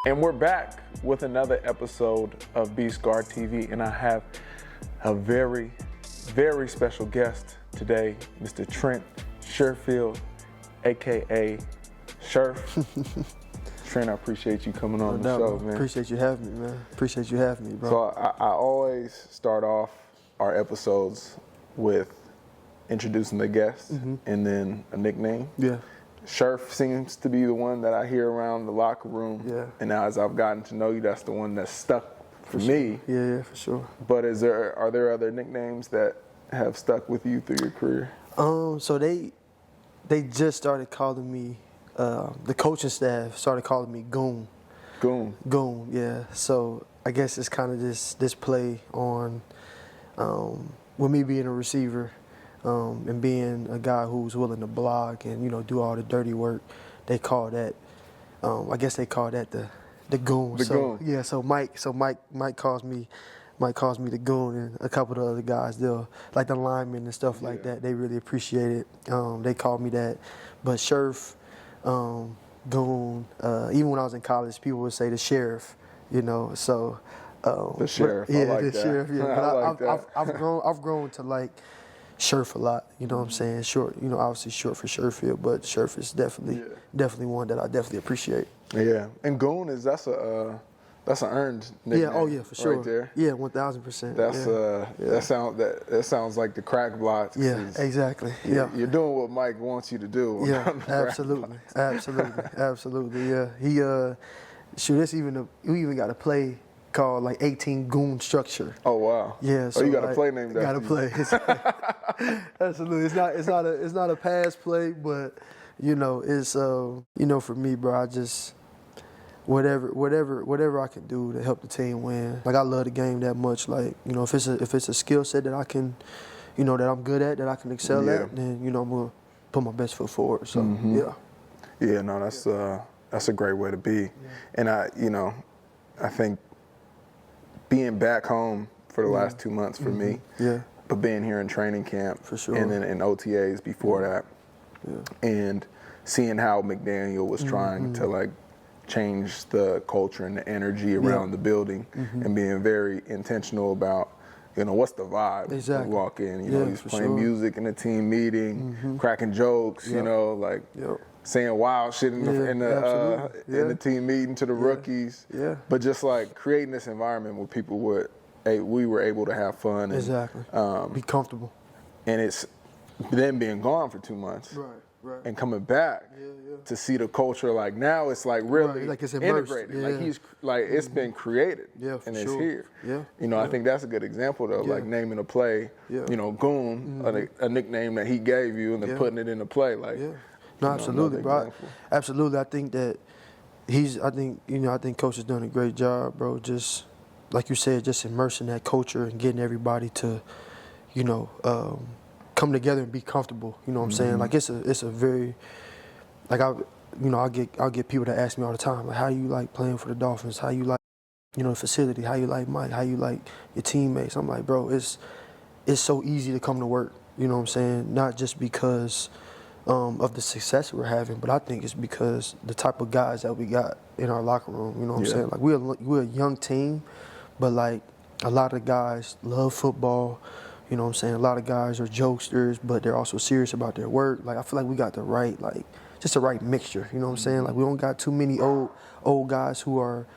And we're back with another episode of B-Scar TV, and I have a very, very special guest today, Mr. Trent Sherfield, AKA Sherf. Trent, I appreciate you coming on the show, man. Appreciate you having me, man. Appreciate you having me, bro. So I always start off our episodes with introducing the guest and then a nickname. Yeah. Sherf seems to be the one that I hear around the locker room. Yeah. And now as I've gotten to know you, that's the one that's stuck for me. Yeah, for sure. But are there other nicknames that have stuck with you through your career? So they just started calling me, the coaching staff started calling me Goon. Goon. Goon, yeah. So I guess it's kind of this play on with me being a receiver. And being a guy who's willing to block and, you know, do all the dirty work, they call that, I guess they call that the goon. The goon. Yeah, so Mike calls me the goon, and a couple of the other guys, they'll, like the linemen and stuff like that, they really appreciate it. They call me that. But Sherf, Goon, even when I was in college, people would say the sheriff, you know, so. The sheriff, yeah, I like the that. sheriff, yeah. I like that. I've grown to like Sherf a lot, you know what I'm saying? Short, you know, obviously short for Sherfield, but Sherf is definitely one that I definitely appreciate. Yeah, and Goon that's an earned nickname. Yeah, oh yeah, for sure. Right there. Yeah, 1000%. That's that sounds like the crack blocks. Yeah, exactly. Yeah, you're doing what Mike wants you to do. Yeah, absolutely. Yeah, he we even got a play called like 18 Goon Structure. Oh wow. Yeah. So you got a play named after you. Got a play. Absolutely. It's not a pass play, but you know, it's you know, for me, bro, I just whatever I can do to help the team win. Like I love the game that much. Like, you know, if it's a skill set that I can, you know, that I'm good at, that I can excel at, then, you know, I'm gonna put my best foot forward. So Yeah, no, that's a great way to be. And I think being back home for the last 2 months for me, but being here in training camp for sure, and then in OTAs before that, and seeing how McDaniel was trying to like change the culture and the energy around the building, and being very intentional about, you know, what's the vibe when you walk in. You know, he's playing music in the team meeting, cracking jokes, you know, like saying wild shit in the team meeting to the rookies. Yeah. But just like creating this environment where people we were able to have fun and be comfortable. And it's then being gone for 2 months. Right. And coming back to see the culture, like now it's like really like it's integrated. Like he's like it's been created and it's here. Yeah. You know, I think that's a good example though, like naming a play, you know, Goon, a nickname that he gave you, and then putting it into play. Like no, absolutely, bro. Absolutely. I think that I think Coach has done a great job, bro. Just like you said, just immersing that culture and getting everybody to, you know, come together and be comfortable. You know what I'm saying? Like it's a very, like I'll get people that ask me all the time, like, how you like playing for the Dolphins? How you like, you know, the facility? How you like Mike? How you like your teammates? I'm like, bro, it's so easy to come to work. You know what I'm saying? Not just because of the success we're having, but I think it's because the type of guys that we got in our locker room. You know what I'm saying? Like we're a young team, but like a lot of guys love football. You know what I'm saying? A lot of guys are jokesters, but they're also serious about their work. Like I feel like we got the right mixture. You know what I'm saying? Like we don't got too many old guys who are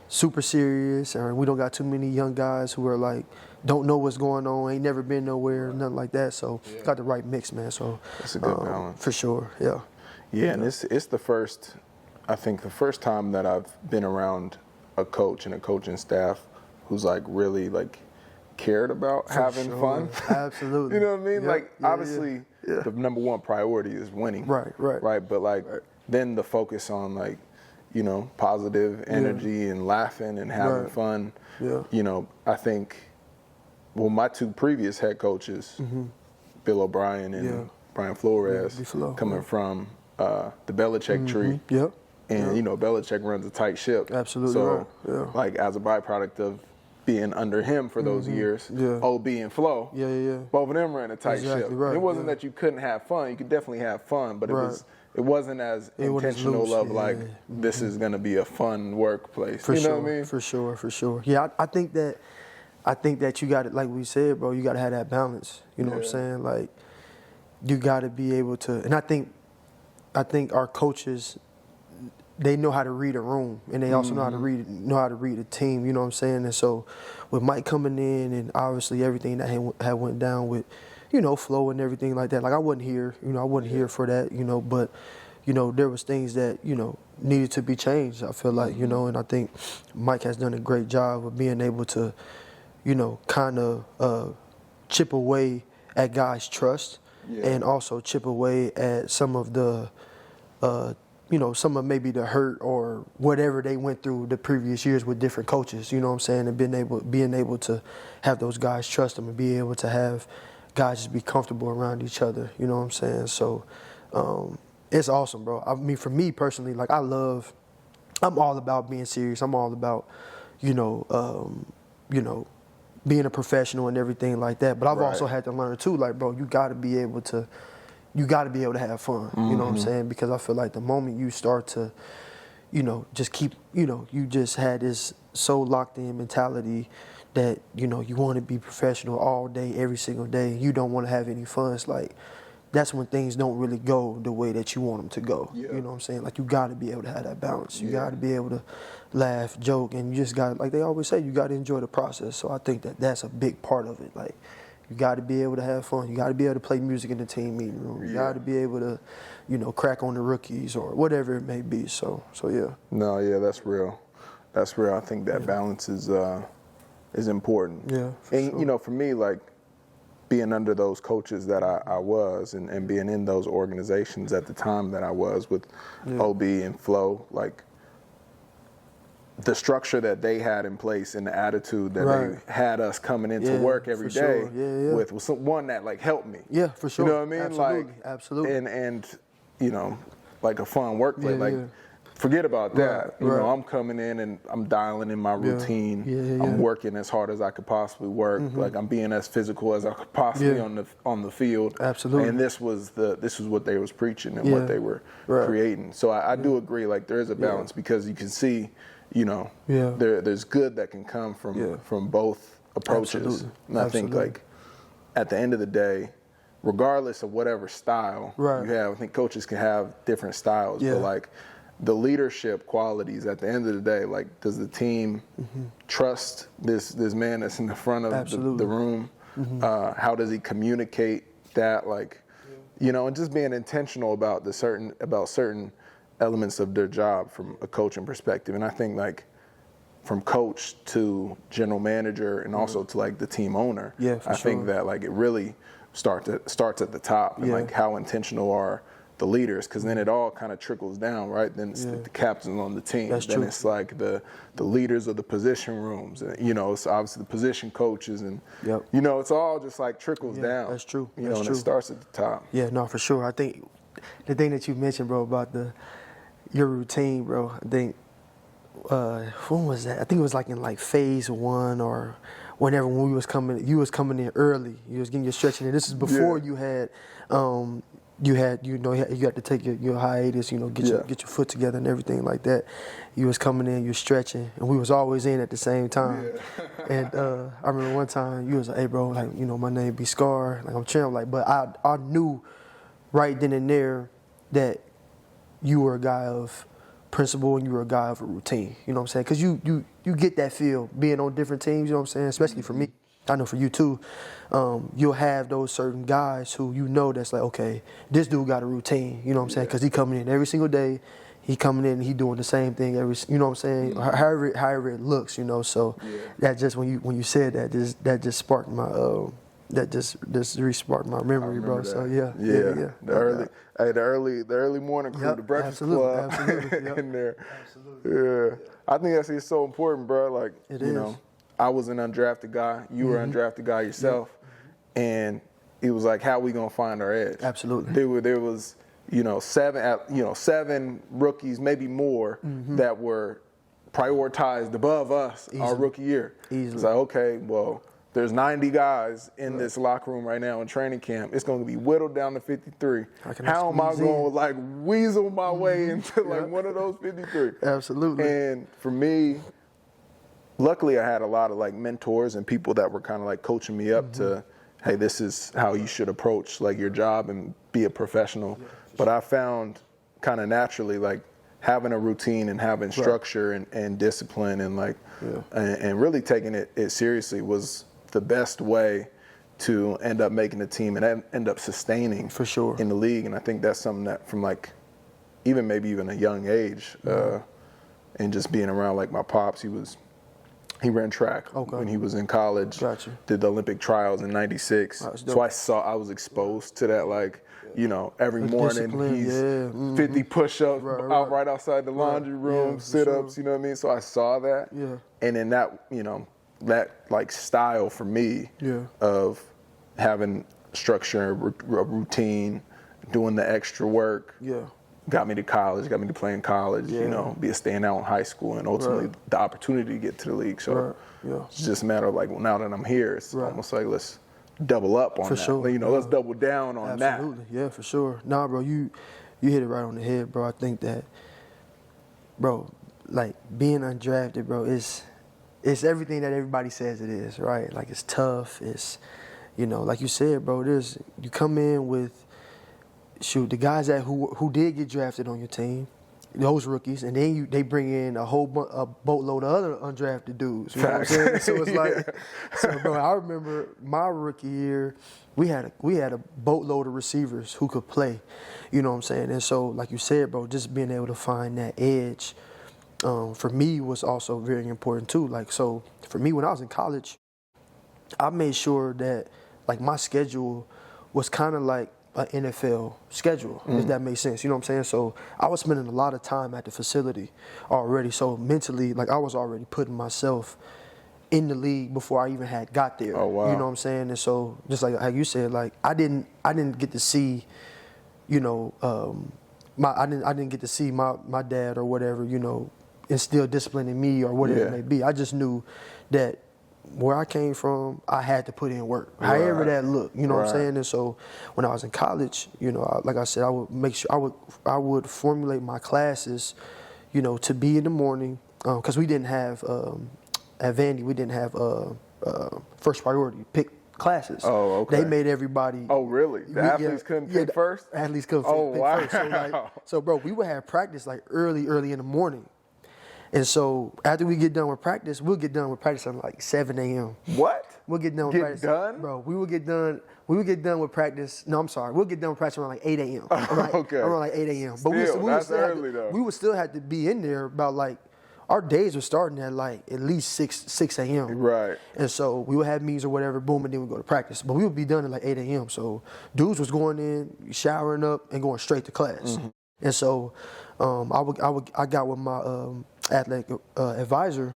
super serious, or we don't got too many young guys who are like don't know what's going on, ain't never been nowhere, nothing like that. So got the right mix, man. So that's a good balance for sure. Yeah. Yeah, and it's the first time that I've been around a coach and a coaching staff who's like really like cared about having fun. Absolutely. You know what I mean? Like obviously the number one priority is winning. Right. But like then the focus on like, you know, positive energy and laughing and having fun. Yeah. You know, I think my two previous head coaches, Bill O'Brien and Brian Flores, coming from the Belichick tree. Yep. And you know, Belichick runs a tight ship. Absolutely. So like as a byproduct of being under him for those years, OB and Flo, both of them ran a tight ship. Right, it wasn't that you couldn't have fun. You could definitely have fun, but it wasn't as intentional of like, this is going to be a fun workplace. For you know sure, what I mean? For sure. Yeah, I think that you got it, like we said, bro, you got to have that balance. You know what I'm saying? Like, you got to be able to, and I think our coaches, they know how to read a room, and they also know how to read a team. You know what I'm saying? And so, with Mike coming in, and obviously everything that had went down with, Flo and everything like that. Like, I wasn't here. I wasn't here for that. But there was things that needed to be changed. I feel like and I think Mike has done a great job of being able to, kind of chip away at guys' trust, and also chip away at some of the. Some of maybe the hurt or whatever they went through the previous years with different coaches, you know what I'm saying, and being able to have those guys trust them and be able to have guys just be comfortable around each other, you know what I'm saying? So it's awesome, bro. I mean, for me personally, like I'm all about being serious. I'm all about, being a professional and everything like that. But I've also had to learn too, like, bro, you got to be able to have fun, you know what I'm saying? Because I feel like the moment you start to, just keep, you just had this so locked in mentality that, you want to be professional all day, every single day. You don't want to have any fun. It's like, that's when things don't really go the way that you want them to go. You know what I'm saying? Like, you got to be able to have that balance. You got to be able to laugh, joke, and you just got, like they always say, you got to enjoy the process. So I think that that's a big part of it. Like, you got to be able to have fun. You got to be able to play music in the team meeting room. You got to be able to, crack on the rookies or whatever it may be. So yeah. No, yeah, that's real. That's real. I think that balance is important. Yeah. And sure. For me, like being under those coaches that I was, and being in those organizations at the time that I was with OB and Flo, like the structure that they had in place and the attitude that they had us coming into work every day with was one that like helped me. Yeah, for sure. You know what I mean? Absolutely. Like, absolutely. And like a fun workplace. Like, forget about that. You know, I'm coming in and I'm dialing in my routine. I'm working as hard as I could possibly work. Like, I'm being as physical as I could possibly on the field. Absolutely. And this was what they was preaching and what they were creating. So I do agree. Like, there is a balance because you can see. There's good that can come from both approaches. Absolutely. And I think, like, at the end of the day, regardless of whatever style you have, I think coaches can have different styles, but like the leadership qualities at the end of the day, like, does the team trust this man that's in the front of the room? How does he communicate that? Like, and just being intentional about certain elements of their job from a coaching perspective. And I think, like, from coach to general manager and also to like the team owner, I think that like it really starts at the top and like how intentional are the leaders, because then it all kind of trickles down, right? Then it's the captains on the team. That's then true. It's like the leaders of the position rooms, and it's obviously the position coaches, and it's all just like trickles down. That's true. And true. it starts at the top. Yeah, no, for sure. I think the thing that you mentioned, bro, about your routine, bro, I think, when was that? I think it was like in like phase 1 or whenever when you was coming in early. You was getting your stretching in. This is before you had you had to take your hiatus, get your foot together and everything like that. You was coming in, you was stretching, and we was always in at the same time. And I remember one time you was like, "Hey, bro, like, my name be Scar, like I'm chilling," like, but I knew right then and there that you were a guy of principle and you were a guy of a routine. You know what I'm saying? Because you get that feel being on different teams. You know what I'm saying? Especially for me, I know for you too. You'll have those certain guys who that's like, okay, this dude got a routine. You know what I'm saying? Because he coming in every single day. He coming in and he doing the same thing every. You know what I'm saying? However it looks. So that just when you said that just sparked my. That just re-sparked my memory, bro. That. So yeah. The early morning crew, the breakfast club, in there. Absolutely. Yeah, I think it's so important, bro. Like, I was an undrafted guy. You were an undrafted guy yourself, and it was like, how we gonna find our edge? Absolutely. There was 7 rookies, maybe more, that were prioritized above us our rookie year. Easily. It's like, okay, well, there's 90 guys in this locker room right now in training camp. It's going to be whittled down to 53. How am I going to like weasel my way into like one of those 53? Absolutely. And for me, luckily I had a lot of like mentors and people that were kind of like coaching me up to, hey, this is how you should approach like your job and be a professional. But I found kind of naturally like having a routine and having structure and discipline and like and really taking it seriously was the best way to end up making the team and end up sustaining for sure in the league. And I think that's something that from like maybe even a young age and just being around like my pops, he ran track when he was in college. Gotcha. Did the Olympic trials in '96. So I was exposed to that, like, you know, every morning he's 50 push-ups right outside the laundry room, sit-ups, you know what I mean? So I saw that. Yeah. And then that, you know, that like style for me of having structure, a routine, doing the extra work. Got me to college, got me to play in college, you know, be a standout in high school, and ultimately the opportunity to get to the league. So it's just a matter of like, well, now that I'm here, it's almost like let's double up on that. Sure. You know, let's double down on that. Absolutely, yeah, for sure. Nah, bro, you hit it right on the head, bro. I think that, bro, like being undrafted, bro, it's everything that everybody says it is, right? Like it's tough. It's, you know, like you said, bro. You come in with, shoot, the guys who did get drafted on your team, those rookies, and then they bring in a boatload of other undrafted dudes. You know what I'm saying? So it's like, so bro, I remember my rookie year, we had a boatload of receivers who could play. You know what I'm saying? And so, like you said, bro, just being able to find that edge. For me was also very important too. Like, so for me, when I was in college, I made sure that like my schedule was kind of like an NFL schedule, if that makes sense. You know what I'm saying? So I was spending a lot of time at the facility already. So mentally, like I was already putting myself in the league before I even had got there. Oh, wow. You know what I'm saying? And so just like how you said, like I didn't get to see, you know, I didn't get to see my dad or whatever, you know, instill discipline in me or whatever it may be. I just knew that where I came from, I had to put in work, however that looked. You know what I'm saying? And so when I was in college, you know, like I said, I would make sure I would formulate my classes, you know, to be in the morning, because we didn't have at Vandy, we didn't have first priority pick classes. Oh, okay. They made everybody. Oh, really? The athletes couldn't pick first? Athletes couldn't pick first. So bro, we would have practice like early in the morning. And so after we get done with practice, we'll get done with practice at like 7 a.m. What? We'll get done with practice. Done? Bro, we would get done with practice. No, I'm sorry. We'll get done with practice around like 8 a.m. Okay. Around like 8 a.m. But we would still have to be in there about like, our days were starting at like at least 6 a.m. Right. And so we would have meetings or whatever, boom, and then we go to practice. But we would be done at like 8 a.m. So dudes was going in, showering up, and going straight to class. And so I got with my athletic advisor,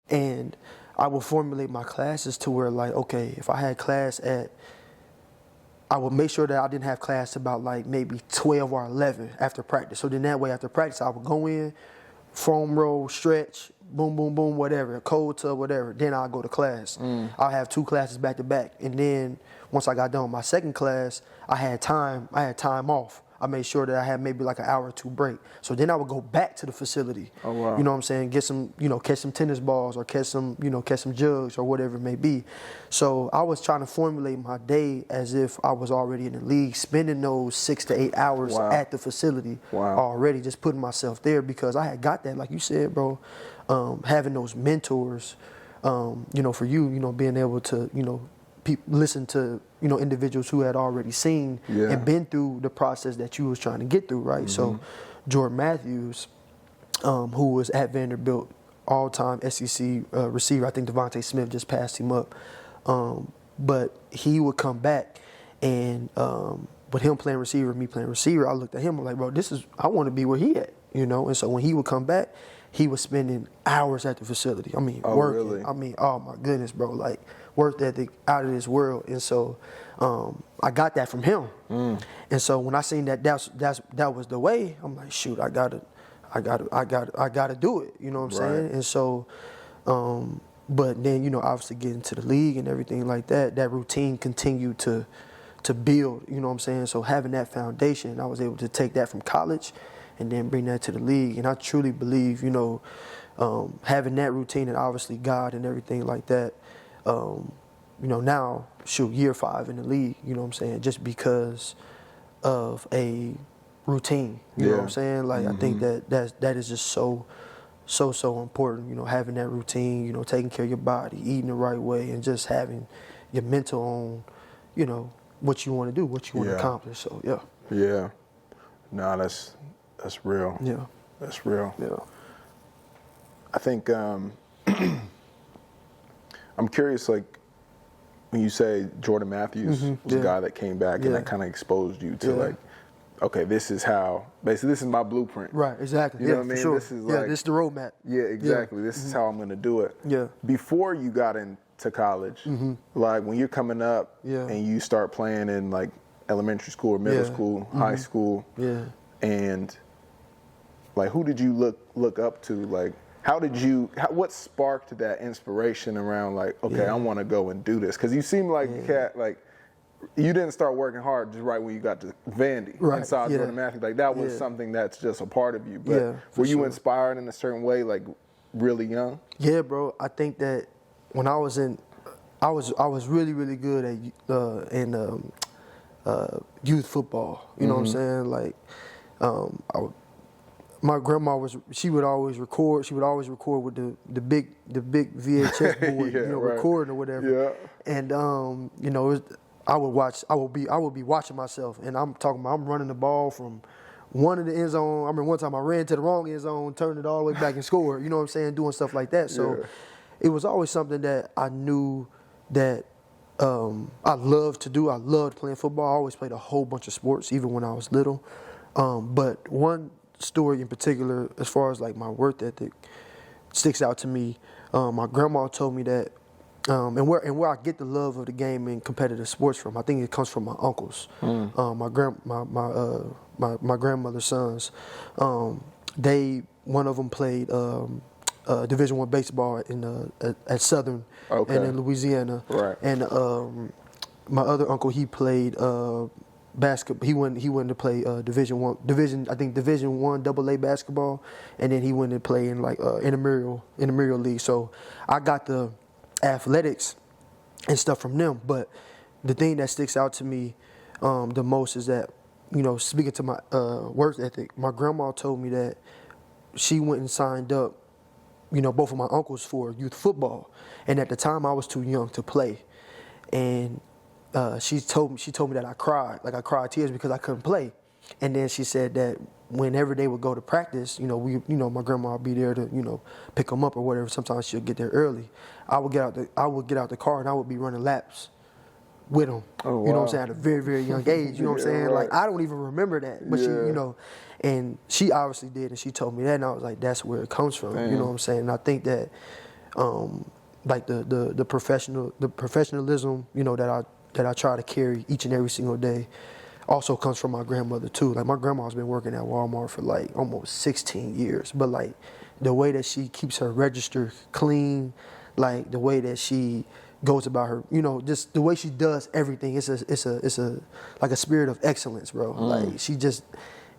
and I would formulate my classes to where like, okay, if I had class I would make sure that I didn't have class about like maybe 12 or 11 after practice. So then that way after practice, I would go in, foam roll, stretch, boom, boom, boom, whatever, cold tub, whatever. Then I'll go to class. I'll have 2 classes back to back. And then once I got done with my second class, I had time off. I made sure that I had maybe like an hour or 2 break. So then I would go back to the facility. Oh, wow. You know what I'm saying? Get some, you know, catch some tennis balls or catch some jugs or whatever it may be. So I was trying to formulate my day as if I was already in the league, spending those 6 to 8 hours at the facility already, just putting myself there because I had got that, like you said, bro, having those mentors, you know, for you, you know, being able to, you know, listen to, you know, individuals who had already seen and been through the process that you was trying to get through, right? So Jordan Matthews, who was at Vanderbilt, all-time SEC receiver, I think Devontae Smith just passed him up, but he would come back and with him playing receiver, me playing receiver, I looked at him, I'm like, bro, I want to be where he at, you know? And so when he would come back, he was spending hours at the facility. I mean, working. Really? I mean, oh my goodness, bro, like work ethic out of this world. And so I got that from him. And so when I seen that was the way, I'm like, shoot, I gotta I got to do it. You know what I'm saying? And so, but then, you know, obviously getting to the league and everything like that, that routine continued to build, you know what I'm saying? So having that foundation, I was able to take that from college and then bring that to the league. And I truly believe, you know, having that routine and obviously God and everything like that, you know, now, shoot, year 5 in the league, you know what I'm saying, just because of a routine, you know what I'm saying? Like, I think that is just so important, you know, having that routine, you know, taking care of your body, eating the right way, and just having your mental on, you know, what you want to do, what you want to accomplish. So, yeah. Yeah. No, that's real. Yeah. That's real. Yeah. I think I'm curious, like, when you say Jordan Matthews was a guy that came back and that kind of exposed you to like, okay, this is how, basically this is my blueprint. Right, exactly. You know what I mean? Sure. This is like, this is the roadmap. Yeah, exactly. This is how I'm going to do it. Yeah. Before you got into college, like when you're coming up and you start playing in like elementary school or middle school, high school, and like who did you look up to? Like, what sparked that inspiration around like, okay, I want to go and do this? Because you seem like a cat, like you didn't start working hard just right when you got to Vandy and saw Jordan Matthews. Like that was something that's just a part of you. But were you inspired in a certain way, like really young? Yeah, bro. I think that when I was really, really good at in youth football. You know what I'm saying? Like, my grandma she would always record. She would always record with the big VHS board, you know, recording or whatever. Yeah. And you know, I would be watching myself, and I'm running the ball from one of the end zone. I remember one time I ran to the wrong end zone, turned it all the way back and scored. You know what I'm saying? Doing stuff like that. So it was always something that I knew that I loved to do. I loved playing football. I always played a whole bunch of sports, even when I was little. But one story in particular, as far as like my work ethic, sticks out to me. My grandma told me that, and where I get the love of the game and competitive sports from, I think it comes from my uncles, my grandmother's sons. One of them played Division I baseball at Southern and in Louisiana, and my other uncle, he played basketball. He went to play Division I AA basketball, and then he went to play in like intramural league. So I got the athletics and stuff from them. But the thing that sticks out to me the most is that, you know, speaking to my work ethic, my grandma told me that she went and signed up, you know, both of my uncles for youth football, and at the time I was too young to play, and she told me that I cried tears because I couldn't play. And then she said that whenever they would go to practice, you know, my grandma would be there to, you know, pick them up or whatever. Sometimes she'll get there early. I would get out the car and I would be running laps with them. Oh, wow. You know what I'm saying? At a very, very young age. You know what I'm saying? Right. Like, I don't even remember that, but she, you know, and she obviously did, and she told me that, and I was like, that's where it comes from. Damn. You know what I'm saying? And I think that, like the professionalism, you know, that I try to carry each and every single day also comes from my grandmother too. Like, my grandma's been working at Walmart for like almost 16 years, but like the way that she keeps her register clean, like the way that she goes about her, you know, just the way she does everything, it's a like a spirit of excellence, bro. Like, she just,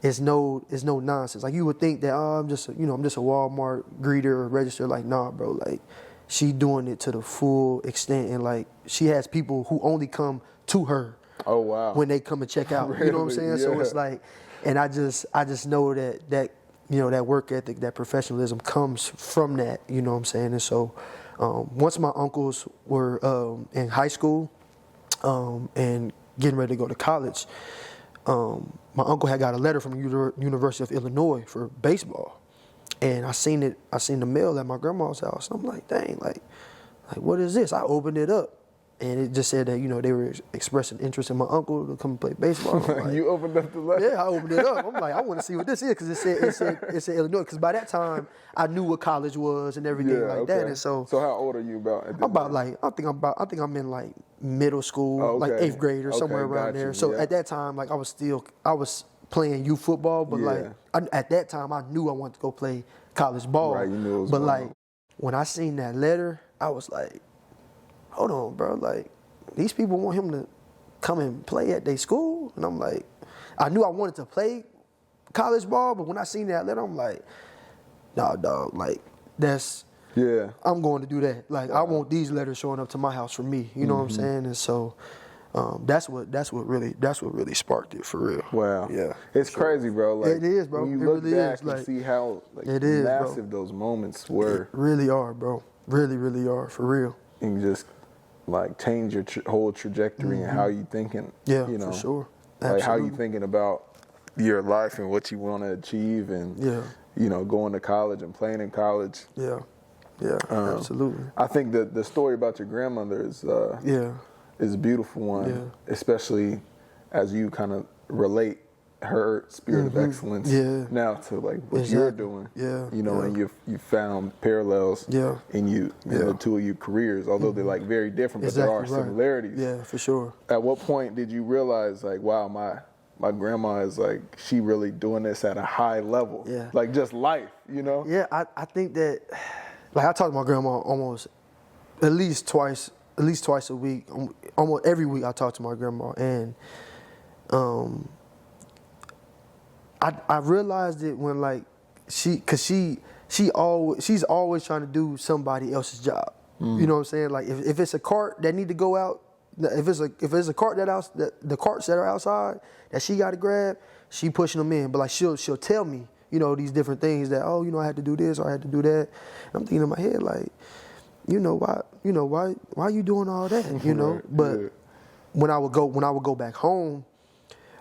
it's no nonsense. Like, you would think that, oh, I'm just a Walmart greeter or register. Like, nah, bro. Like, she doing it to the full extent, and like, she has people who only come to her. Oh, wow. When they come and check out. Really? You know what I'm saying? Yeah. So it's like, and I just know that you know, that work ethic, that professionalism comes from that, you know what I'm saying? And so once my uncles were in high school and getting ready to go to college, my uncle had got a letter from University of Illinois for baseball. And I seen the mail at my grandma's house. And I'm like, dang, like what is this? I opened it up, and it just said that, you know, they were expressing interest in my uncle to come and play baseball. Like, you opened up the letter? Yeah, I opened it up. I'm like, I want to see what this is, because it said Illinois. Because by that time, I knew what college was and everything that. And so how old are you about? I think I'm in like middle school, like 8th grade or somewhere around there. So at that time, like, I was playing youth football, but like at that time I knew I wanted to go play college ball. Right, you knew it was but going like on. when I seen that letter, I was like, hold on, bro, like these people want him to come and play at their school, and I'm like, I knew I wanted to play college ball, but when I seen that letter, I'm like, nah, dog, like that's. Yeah. I'm going to do that. Like I want these letters showing up to my house from me. You know what I'm saying? And so that's what really sparked it for real. Wow. Yeah. It's crazy, bro. Like, it is, bro. When you It look really back is. and Like, see how it is, massive bro. those moments were. It really are, bro. Really, really are, for real. And you just like change your whole trajectory and how you thinking. Yeah, you know, for sure. Like how you Absolutely. thinking about your life and what you want to achieve, and you know, going to college and playing in college. Yeah. Yeah, absolutely. I think that the story about your grandmother is a beautiful one, especially as you kind of relate her spirit of excellence now to like what you're doing. Yeah, you know, and you found parallels in the two of your careers, although they're like very different, but there are similarities. Yeah, for sure. At what point did you realize like, wow, my grandma is like, she really doing this at a high level? Yeah. Like just life, you know? Yeah, I think that, like I talk to my grandma almost at least twice a week. Almost every week I talk to my grandma, and I realized it when like she's always trying to do somebody else's job. You know what I'm saying? Like if it's a cart that need to go out, if it's a cart the carts that are outside that she got to grab, she pushing them in. But like she'll tell me, you know, these different things that, oh, you know, I had to do this or I had to do that. I'm thinking in my head like, why you doing all that? You know? But when I would go back home,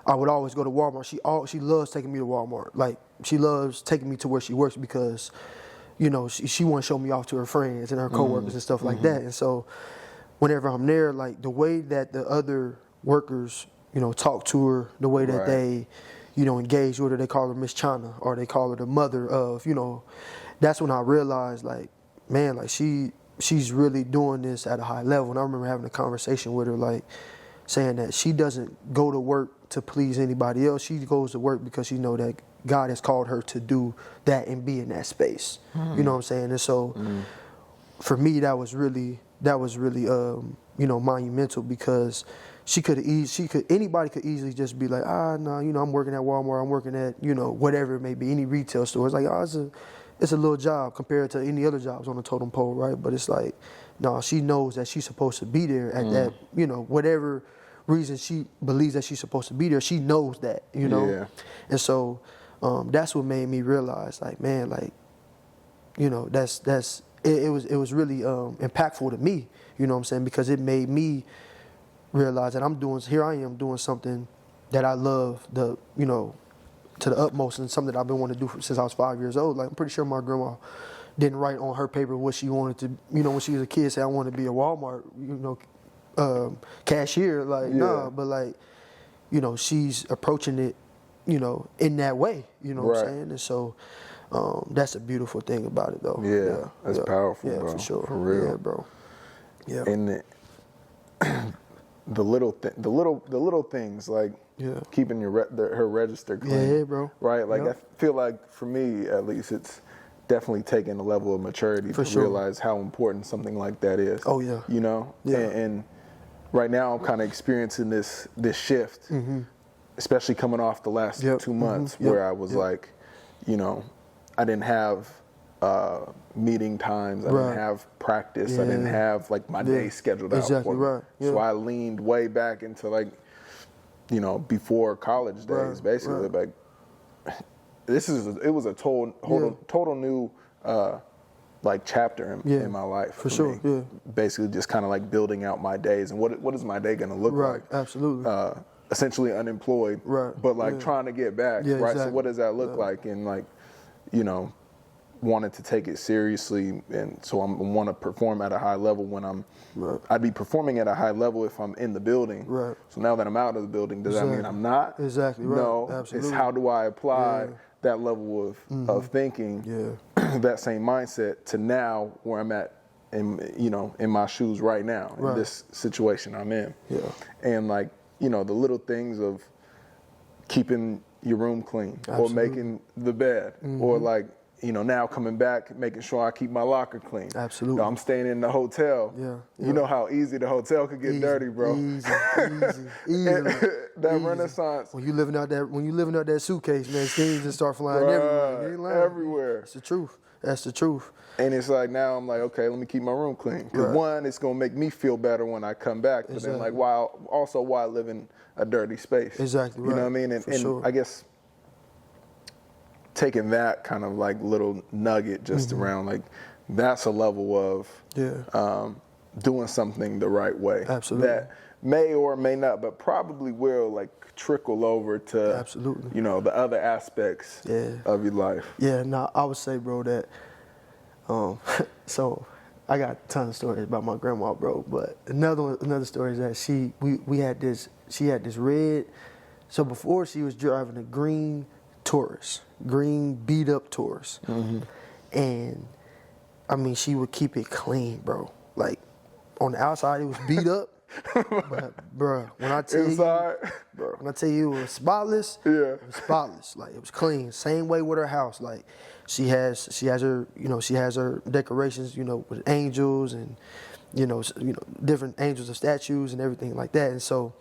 I would always go to Walmart. She loves taking me to Walmart. Like she loves taking me to where she works because, you know, she want to show me off to her friends and her coworkers and stuff like that. And so whenever I'm there, like the way that the other workers, you know, talk to her, the way that they, you know, engage with her, they call her Miss China or they call her the mother of, you know, that's when I realized like, man, like she's really doing this at a high level. And I remember having a conversation with her, like saying that she doesn't go to work to please anybody else. She goes to work because she know that God has called her to do that and be in that space. You know what I'm saying? And so for me, that was really you know, monumental, because anybody could easily just be like, no, you know, I'm working at Walmart, I'm working at, you know, whatever it may be, any retail store. It's like, it's a little job compared to any other jobs on the totem pole, right? But it's like, no, she knows that she's supposed to be there at that, you know, whatever reason she believes that she's supposed to be there, she knows that, you know? Yeah. And so that's what made me realize, like, man, like, you know, it was really impactful to me, you know what I'm saying? Because it made me realize that here I am doing something that I love, you know, to the utmost, and something that I've been wanting to do since I was 5 years old. Like I'm pretty sure my grandma didn't write on her paper what she wanted to, you know, when she was a kid, say I want to be a Walmart, you know, cashier. Like nah, but like, you know, she's approaching it, you know, in that way. You know what I'm saying? And so that's a beautiful thing about it, though. Yeah, that's powerful, yeah, bro. for sure. For real, yeah, bro. Yeah. And the little things like keeping her register clean. Yeah, bro. Right, like I feel like for me at least, it's definitely taken a level of maturity to realize how important something like that is. Oh yeah. You know, and right now I'm kind of experiencing this shift, especially coming off the last 2 months where I was like, you know, I didn't have meeting times, I didn't have practice, I didn't have like my day scheduled out for me. So I leaned way back into like, you know, before college days, basically. Like it was a total new like chapter in my life. For sure. Me. Basically just kind of like building out my days and what is my day going to look like? Absolutely. Essentially unemployed, but like trying to get back, right? Exactly. So what does that look like? And like, you know, wanted to take it seriously, and so I want to perform at a high level when I'd be performing at a high level if I'm in the building. So now that I'm out of the building, does that mean I'm not? No. Absolutely. It's how do I apply that level of thinking, that same mindset to now where I'm at, in my shoes right now, in this situation I'm in. And like, you know, the little things of keeping your room clean, Absolutely. or making the bed, or like, you know, now coming back, making sure I keep my locker clean. Absolutely. You know, I'm staying in the hotel. Yeah. You know how easy the hotel could get dirty, bro. Easy. That Renaissance. When you living out that suitcase, man, things just start flying everywhere. You ain't lying. Everywhere. That's the truth. That's the truth. And it's like now I'm like, okay, let me keep my room clean. Because one, it's gonna make me feel better when I come back. But then like why live in a dirty space? Exactly right. You know what I mean? And sure. I guess taking that kind of like little nugget just around, like that's a level of doing something the right way. Absolutely. That may or may not, but probably will like trickle over to you know, the other aspects of your life. Yeah, no, I would say, bro, that so I got a ton of stories about my grandma, bro. But another story is that she had this red. So before she was driving a green Taurus, green beat up Taurus, and I mean she would keep it clean, bro. Like on the outside it was beat up, but bro, when I tell you it was spotless, it was spotless. Like it was clean. Same way with her house. Like she has her decorations, you know, with angels and you know different angels of statues and everything like that. And so,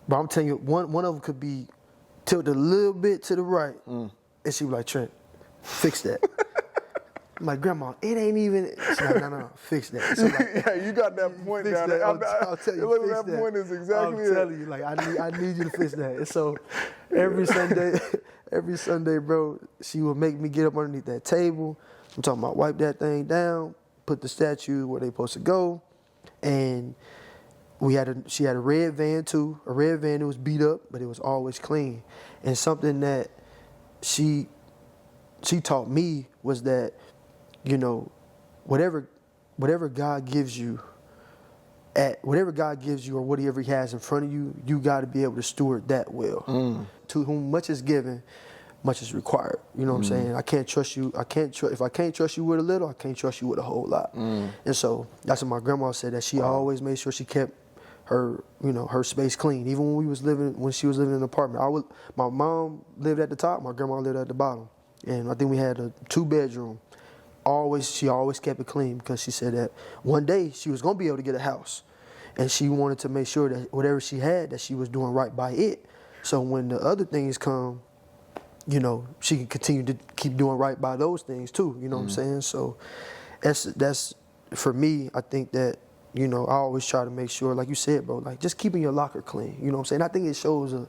but I'm telling you, one of them could be tilted a little bit to the right, and she was like, Trent, fix that. I'm like, Grandma, it ain't even. She's like, no, fix that. So like, yeah, you got that point down there. I'll tell you, fix that point is exactly it. I'm telling you, like, I need you to fix that. And so every Sunday, bro, she would make me get up underneath that table. I'm talking about wipe that thing down, put the statue where they supposed to go, and she had a red van too. A red van that was beat up, but it was always clean. And something that she taught me was that, you know, whatever God gives you, or whatever He has in front of you, you got to be able to steward that well. To whom much is given, much is required. You know what I'm saying? I can't trust you. If I can't trust you with a little, I can't trust you with a whole lot. And so that's what my grandma said, that she always made sure she kept her space clean. Even when she was living in an apartment. My mom lived at the top, my grandma lived at the bottom. And I think we had a 2-bedroom. She always kept it clean because she said that one day she was gonna be able to get a house, and she wanted to make sure that whatever she had, that she was doing right by it. So when the other things come, you know, she can continue to keep doing right by those things too. You know what I'm saying? So that's for me. I think that, you know, I always try to make sure, like you said, bro, like just keeping your locker clean. You know what I'm saying? I think it shows a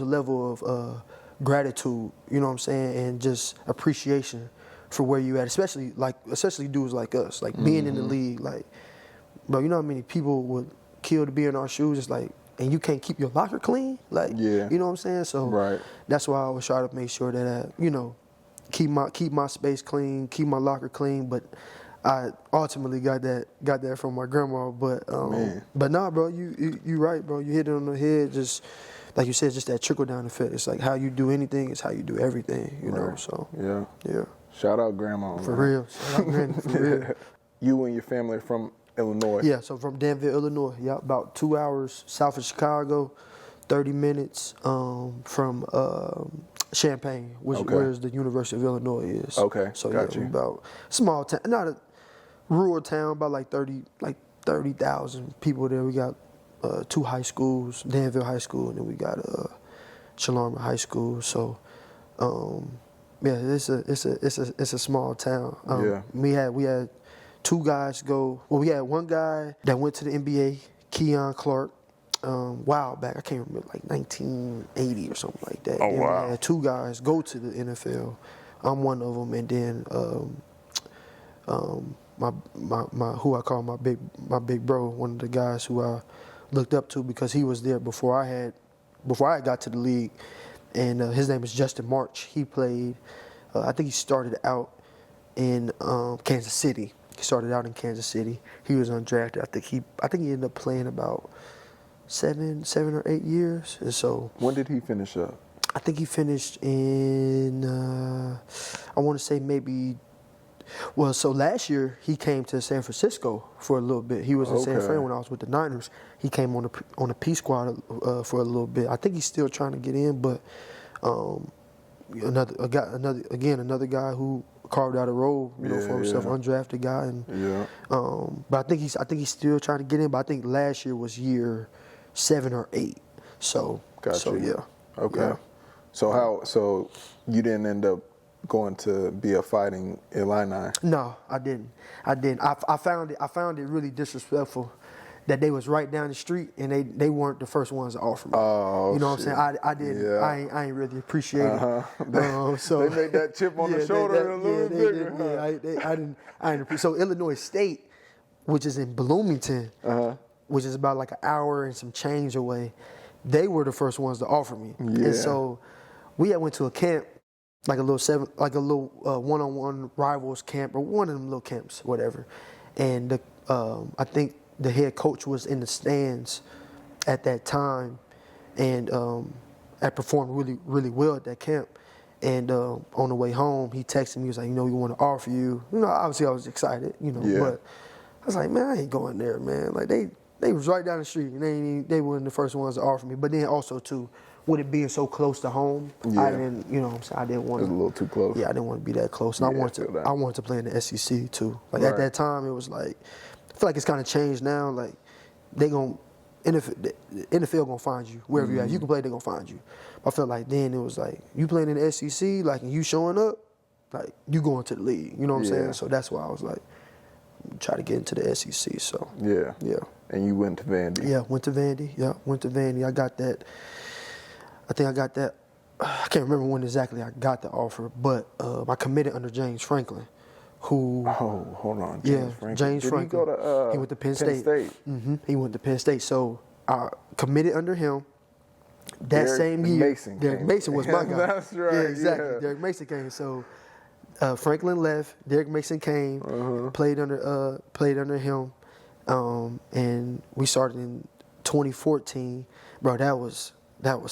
level of gratitude. You know what I'm saying? And just appreciation for where you at, especially dudes like us, like being in the league, like, bro, you know how many people would kill to be in our shoes? It's like, and you can't keep your locker clean, like, you know what I'm saying? So that's why I always try to make sure that I, you know, keep my space clean, keep my locker clean. But I ultimately got that from my grandma. But nah, bro, you right, bro. You hit it on the head. Just like you said, just that trickle down effect. It's like how you do anything is how you do everything. You know, so yeah. Shout out Grandma. For real. Shout out Granny, for real. You and your family are from Illinois? Yeah, so from Danville, Illinois. Yeah, about 2 hours south of Chicago, 30 minutes from Champaign, where the University of Illinois is. Okay, so about small town, not a rural town, about like 30,000 people there. We got 2 high schools, Danville High School, and then we got Shalarma High School. So. Yeah, it's a small town. We had 2 guys go. Well, we had 1 guy that went to the NBA, Keon Clark, while back. I can't remember, like 1980 or something like that. Oh, wow. We had 2 guys go to the NFL. I'm one of them, and then my who I call my big bro, one of the guys who I looked up to because he was there before I got to the league. And his name is Justin March. He played, I think he started out in Kansas City. He started out in Kansas City. He was undrafted. I think he ended up playing about 7 or 8 years. And so. When did he finish up? I think he finished in, I want to say maybe. Well, so last year he came to San Francisco for a little bit. He was in San Fran when I was with the Niners. He came on the P squad for a little bit. I think he's still trying to get in, but Another guy who carved out a role, for himself, undrafted guy, and but I think he's still trying to get in. But I think last year was year 7 or 8. So, yeah. Okay. Yeah. So you didn't end up going to be a fighting Illini? No, I didn't. I found it really disrespectful that they was right down the street and they weren't the first ones to offer me. Oh, you know what I'm saying? I didn't. Yeah. I ain't really appreciate it. they So made that chip on the shoulder a little bit bigger. I didn't appreciate. So Illinois State, which is in Bloomington, which is about like an hour and some change away, they were the first ones to offer me. Yeah. And so we had went to a camp, like a little one-on-one rivals camp, or one of them little camps, whatever. And I think the head coach was in the stands at that time, and I performed really, really well at that camp. And on the way home, he texted me. He was like, we want to offer you. Obviously I was excited, but I was like, man, I ain't going there, man. Like they was right down the street, and they weren't the first ones to offer me. But then also too, with it being so close to home, I didn't, I didn't want to. It was a little too close. Yeah, I didn't want to be that close. And I wanted to play in the SEC too. Like at that time, it was like, I feel like it's kind of changed now. Like the NFL gonna find you wherever you're at. You can play, they gonna find you. I felt like then it was like, you playing in the SEC, like, and you showing up, like you going to the league. You know what I'm saying? So that's why I was like, try to get into the SEC. So yeah. And you went to Vandy. Yeah, went to Vandy. Yeah, went to Vandy. I got that. I think I got that. I can't remember when exactly I got the offer, but I committed under James Franklin, who. Oh, hold on. James Franklin. Did he go to he went to Penn State. Mm-hmm. He went to Penn State. So I committed under him. That same year, Derek Mason was my guy. That's right. Yeah, exactly. Yeah. Derek Mason came. So Franklin left. Derek Mason came. Played under him, and we started in 2014. Bro, that was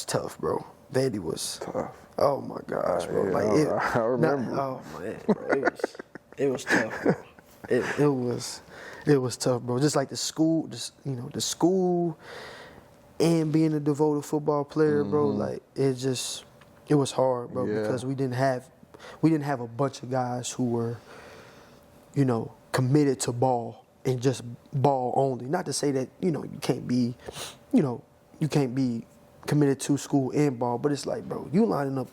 tough, bro. Vandy was tough. Oh my gosh, bro! I remember. Oh man, bro. It was tough, bro. It was tough, bro. Just like the school, the school, and being a devoted football player, bro. Like it was hard, bro, because we didn't have a bunch of guys who were, committed to ball and just ball only. Not to say that you can't be committed to school and ball, but it's like, bro, you lining up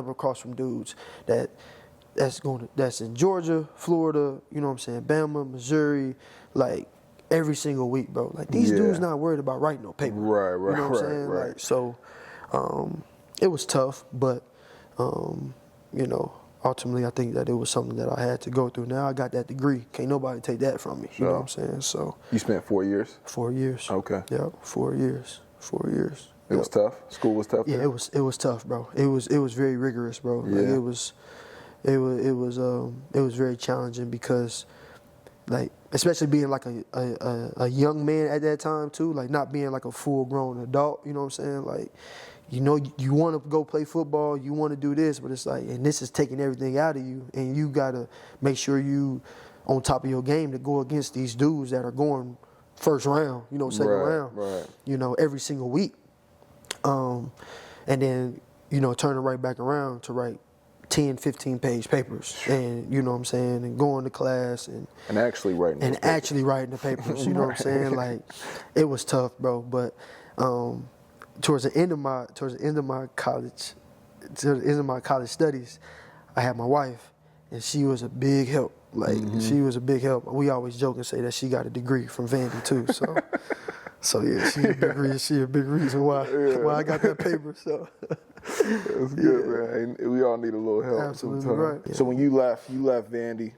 across from dudes that's in Georgia, Florida, Bama, Missouri, like every single week, bro. Like these dudes not worried about writing no paper. Right. You know what I'm saying? Right. Like, so it was tough, but ultimately I think that it was something that I had to go through. Now I got that degree. Can't nobody take that from me. You know what I'm saying? So you spent 4 years? 4 years. Okay. Yeah, 4 years. 4 years. It was tough. School was tough. Yeah, there? it was tough, bro. It was very rigorous, bro. Yeah. Like it was very challenging because, like, especially being like a young man at that time too, like not being like a full grown adult. You know what I'm saying? Like, you want to go play football, you want to do this, but it's like, and this is taking everything out of you, and you gotta make sure you on top of your game to go against these dudes that are going first round, second round, every single week. And then, turning right back around to write 10, 15-page papers, and you know what I'm saying, and going to class and actually writing the papers. You know what I'm saying? Like, it was tough, bro. But towards the end of my college studies, I had my wife, and she was a big help. Like she was a big help. We always joke and say that she got a degree from Vandy too. So yeah, she a big reason why I got that paper. So that's good, man. We all need a little help. Absolutely sometimes. right. Yeah. So when you left Vandy,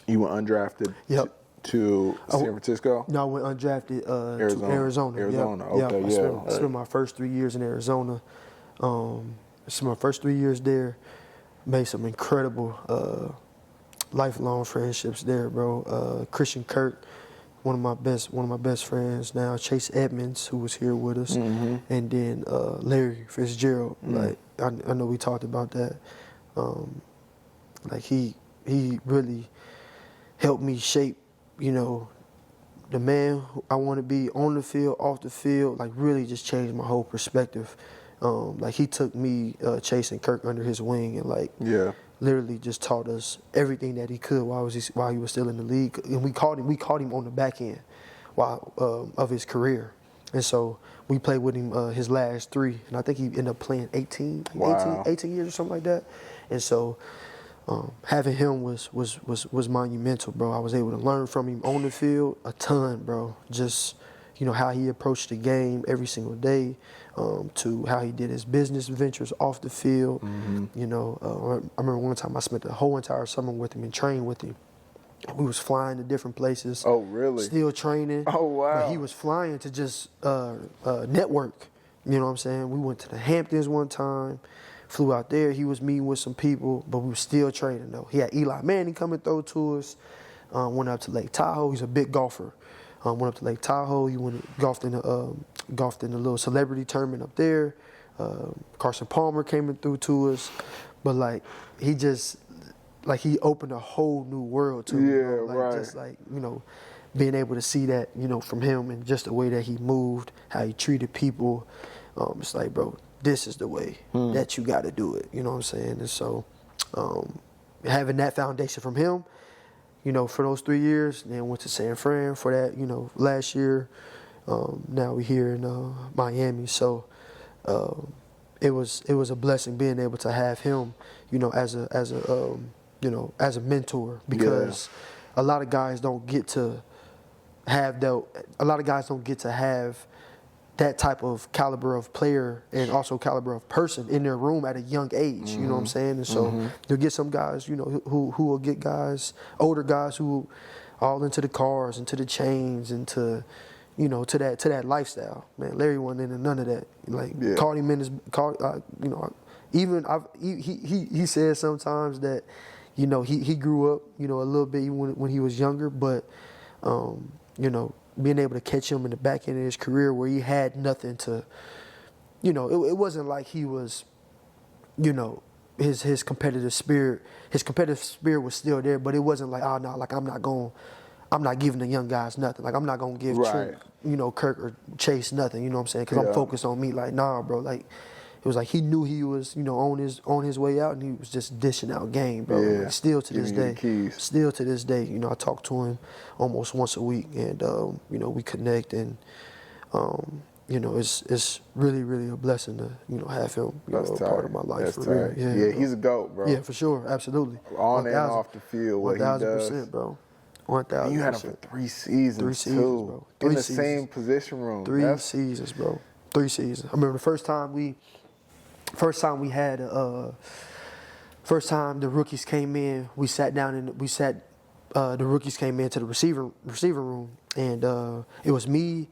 you went undrafted. Yep. To San Francisco? No, I went undrafted to Arizona. Arizona, yep. okay, I spent my first 3 years in Arizona. My first 3 years there, made some incredible lifelong friendships there, bro. Christian Kirk, one of my best friends now. Chase Edmonds, who was here with us, and then Larry Fitzgerald. Like I know we talked about that. Like he really helped me shape, the man who I want to be on the field, off the field. Like really just changed my whole perspective Like he took me, Chase and Kirk under his wing and like literally just taught us everything that he could while he was still in the league. And we caught him on the back end of his career. And so we played with him his last 3, and I think he ended up playing 18 years or something like that. And so having him was monumental, bro. I was able to learn from him on the field a ton, bro. Just, you know, how he approached the game every single day, to how he did his business ventures off the field. You know, I remember one time I spent the whole entire summer with him and trained with him. We was flying to different places. Oh, really? Still training. Oh, wow. But he was flying to just network. You know what I'm saying? We went to the Hamptons one time, flew out there. He was meeting with some people, but we were still training, though. He had Eli Manning come and throw to us. Went up to Lake Tahoe. He's a big golfer. Went up to Lake Tahoe. He golfed in a little celebrity tournament up there. Carson Palmer came in through to us. But, like, he opened a whole new world to me. Yeah, like, right. Just like, you know, being able to see that, you know, from him and just the way that he moved, how he treated people. It's like, bro, this is the way that you got to do it. You know what I'm saying? And so having that foundation from him, you know, for those 3 years, then went to San Fran for that, you know, last year. Now we're here in Miami. So it was a blessing being able to have him, you know, as a mentor, because a lot of guys don't get to have that type of caliber of player and also caliber of person in their room at a young age. You know what I'm saying? And so you'll get some guys, you know, who will get older guys who all into the cars, into the chains, into, you know, to that lifestyle. Man, Larry wasn't into none of that. Like, caught him in his, you know, he said sometimes that, you know, he grew up, you know, a little bit even when he was younger, but, you know, being able to catch him in the back end of his career where he had nothing to, you know, it wasn't like he was, you know, his competitive spirit was still there, but it wasn't like, oh, no, like I'm not giving the young guys nothing. Like, I'm not going to give Trent, you know, Kirk or Chase nothing, you know what I'm saying? Because I'm focused on me. Like, nah, bro, like, it was like he knew he was, you know, on his way out, and he was just dishing out game, bro. Yeah. Like, still to this day, you know, I talk to him almost once a week, and you know, we connect, and you know, it's really, really a blessing to, you know, have him, you know, a part of my life. That's for real. Yeah, he's a GOAT, bro. Yeah, for sure, absolutely. On and off the field, what he does. 1,000%, bro. 1,000%. And you had him for 3 seasons, 3 seasons, too. bro. In the same position room. 3 seasons, bro. 3 seasons. I remember the first time the rookies came in, we sat down and the rookies came into the receiver room, and it was me.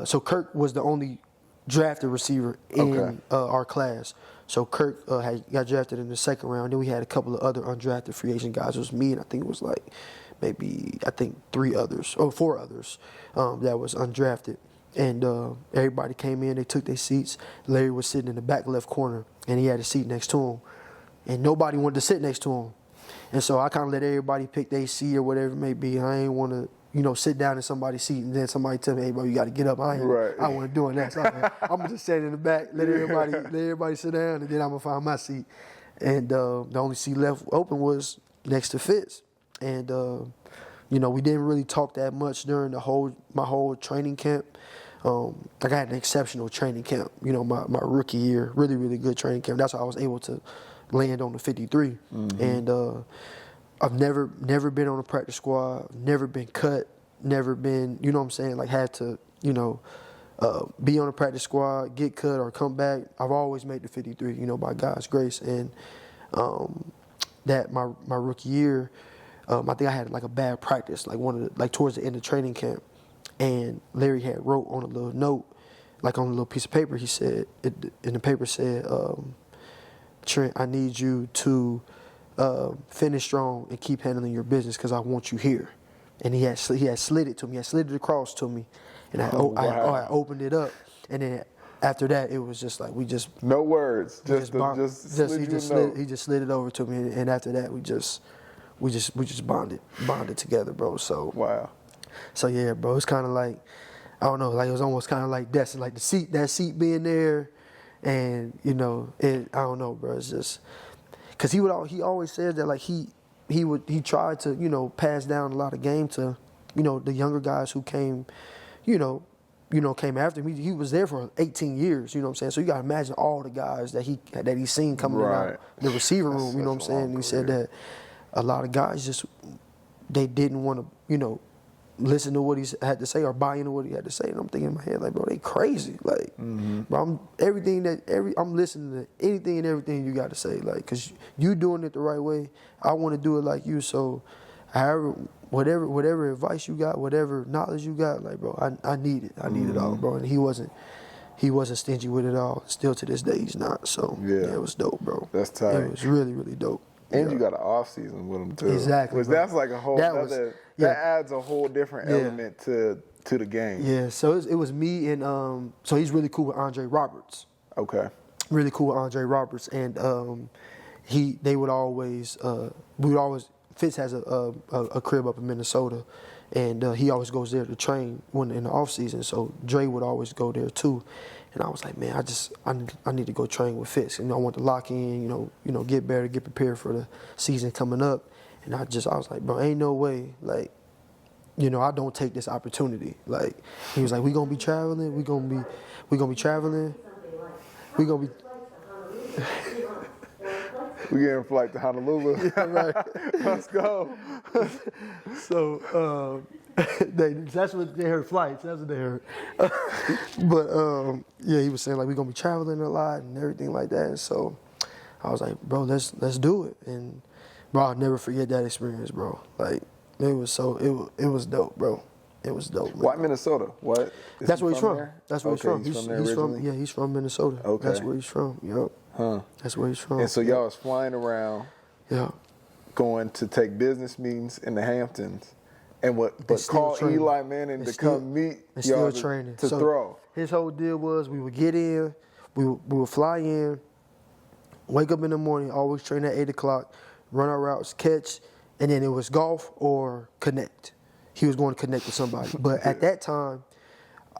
So Kirk was the only drafted receiver in our class. So Kirk got drafted in the second round. Then we had a couple of other undrafted free agent guys. It was me, and I think it was like maybe 4 others that was undrafted. And everybody came in, they took their seats. Larry was sitting in the back left corner, and he had a seat next to him. And nobody wanted to sit next to him. And so I kind of let everybody pick their seat or whatever it may be. I ain't want to, you know, sit down in somebody's seat and then somebody tell me, hey, bro, you got to get up. I wasn't doing that. So I'm going to just stand in the back, let everybody sit down, and then I'm going to find my seat. And the only seat left open was next to Fitz. And, you know, we didn't really talk that much during my whole training camp. Like, I had an exceptional training camp, you know, my rookie year, really, really good training camp. That's how I was able to land on the 53. And I've never been on a practice squad, never been cut, never been, you know what I'm saying, like had to, you know, be on a practice squad, get cut or come back. I've always made the 53, you know, by God's grace. And that my rookie year, I think I had like a bad practice, like towards the end of training camp. And Larry had wrote on a little note, like on a little piece of paper, he said, and the paper said, Trent, I need you to finish strong and keep handling your business because I want you here. And he had slid it to me. He had slid it across to me. And I opened it up. And then after that, it was just like we just... No words. He just slid it over to me. And after that, we just bonded together, bro. So... Wow. So yeah, bro, it's kind of like, I don't know, like it was almost kind of like that. So like that seat being there, And you know, I don't know, bro. It's just because he always said that like he tried to, you know, pass down a lot of game to, you know, the younger guys who came, came after him. He was there for 18 years, you know what I'm saying? So you got to imagine all the guys that he's seen coming out the receiver room, you know what I'm saying? And he said that a lot of guys just, they didn't want to, you know, listen to what he had to say or buy into what he had to say. And I'm thinking in my head, like, bro, they crazy. Like, bro, I'm listening to anything and everything you got to say. Like, because you doing it the right way. I want to do it like you. So, however, whatever advice you got, whatever knowledge you got, like, bro, I need it. I need it all, bro. And he wasn't stingy with it all. Still to this day, he's not. So, yeah, it was dope, bro. That's tight. It was really, really dope. And you got an off season with him too. Exactly. Which that's like a whole that adds a whole different element to the game. Yeah. So it was me and so he's really cool with Andre Roberts. Okay. Really cool with Andre Roberts, and we would always Fitz has a crib up in Minnesota, and he always goes there to train when in the off season. So Dre would always go there too. And I was like, man, I need to go train with Fitz. You know, I want to lock in, you know, get better, get prepared for the season coming up. And I was like, bro, ain't no way, like, you know, I don't take this opportunity. Like, he was like, we gonna be traveling, we gonna be traveling, we gonna be. We getting a flight to Honolulu. Yeah, right. Let's go. So that's what they heard, flights. That's what they heard. But yeah, he was saying like we're gonna be traveling a lot and everything like that. And so I was like, bro, let's do it. And bro, I'll never forget that experience, bro. Like it was dope, bro. It was dope. Man. Why Minnesota? What? That's where he's from. There? That's where he's from. He's from there originally? Yeah, he's from Minnesota. Okay. That's where he's from. Yep. Huh. That's where he's from. And so y'all was flying around. Yeah. Going to take business meetings in the Hamptons, but call training. Eli Manning to come meet y'all to so throw. His whole deal was we would get in, we would fly in, wake up in the morning, always train at 8 o'clock, run our routes, catch, and then it was golf or connect. He was going to connect with somebody. But at that time,